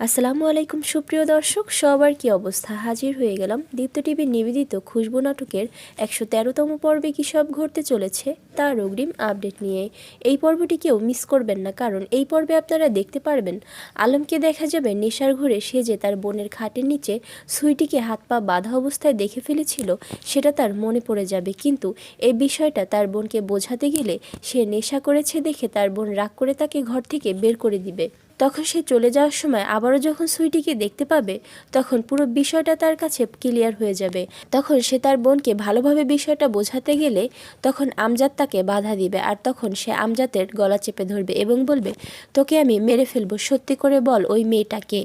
আসসালামু আলাইকুম সুপ্রিয় দর্শক, সবার কি অবস্থা? হাজির হয়ে গেলাম দীপ্ত টিভির নিবেদিত খুশবু নাটকের ১১৩তম পর্বে কী সব ঘটতে চলেছে তার অগ্রিম আপডেট নিয়ে। এই পর্বটি কেউ মিস করবেন না, কারণ এই পর্বে আপনারা দেখতে পারবেন আলমকে দেখা যাবে নেশার ঘরে সে যে তার বোনের খাটের নিচে সুইটিকে হাত পা বাঁধা অবস্থায় দেখে ফেলেছিল সেটা তার মনে পড়ে যাবে, কিন্তু এই বিষয়টা তার বোনকে বোঝাতে গেলে সে নেশা করেছে দেখে তার বোন রাগ করে তাকে ঘর থেকে বের করে দিবে। তখন সে চলে যাওয়ার সময় আবারও যখন সুইটিকে দেখতে পাবে তখন পুরো বিষয়টা তার কাছে ক্লিয়ার হয়ে যাবে। তখন সে তার বোনকে ভালোভাবে বিষয়টা বোঝাতে গেলে তখন আমজাদ তাকে বাধা দিবে, আর তখন সে আমজাদের গলা চেপে ধরবে এবং বলবে, তোকে আমি মেরে ফেলবো, সত্যি করে বল ওই মেয়েটাকে।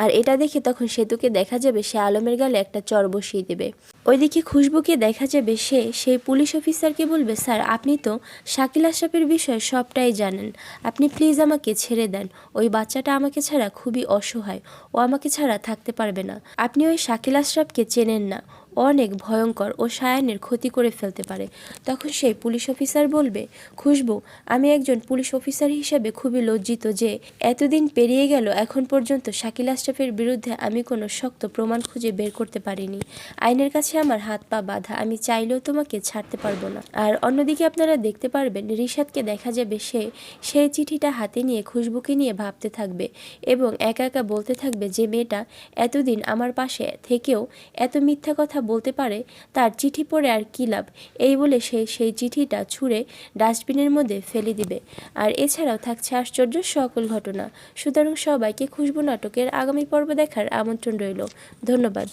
আর এটা দেখে তখন সেতুকে দেখা যাবে সে আলমের গালে একটা চর বসিয়ে দেবে। ওইদিকে খুশবুকে দেখা যাবে সে সেই পুলিশ অফিসারকে বলবে, স্যার আপনি তো শাকিল আশরাফের বিষয়ে সবটাই জানেন, আপনি প্লিজ আমাকে ছেড়ে দেন। ওই বাচ্চাটা আমাকে ছাড়া খুবই অসহায়, ও আমাকে ছাড়া থাকতে পারবে না। আপনি ওই শাকিল আশরাফকে চেনেন না, অনেক ভয়ঙ্কর, ও সায়ানের ক্ষতি করে ফেলতে পারে। তখন সেই পুলিশ অফিসার বলবে, খুশবু আমি একজন পুলিশ অফিসার হিসেবে খুবই লজ্জিত যে এতদিন পেরিয়ে গেল এখন পর্যন্ত শাকিল আশরাফের বিরুদ্ধে আমি কোনো শক্ত প্রমাণ খুঁজে বের করতে পারিনি। আইনের কাছে আমার হাত পা বাঁধা, আমি চাইলেও তোমাকে ছাড়তে পারবো না। আর অন্যদিকে আপনারা দেখতে পারবেন রিশাদকে দেখা যাবে সেই চিঠিটা হাতে নিয়ে খুশবুকে নিয়ে ভাবতে থাকবে এবং একা একা বলতে থাকবে যে মেয়েটা এতদিন আমার পাশে থেকেও এত মিথ্যা কথা বলতে পারে, তার চিঠি পড়ে আর কী লাভ। এই বলে সেই চিঠিটা ছুঁড়ে ডাস্টবিনের মধ্যে ফেলে দিবে। আর এছাড়াও থাকছে আশ্চর্য সকল ঘটনা। সুতরাং সবাইকে খুশবু নাটকের আগামী পর্ব দেখার আমন্ত্রণ রইল। ধন্যবাদ।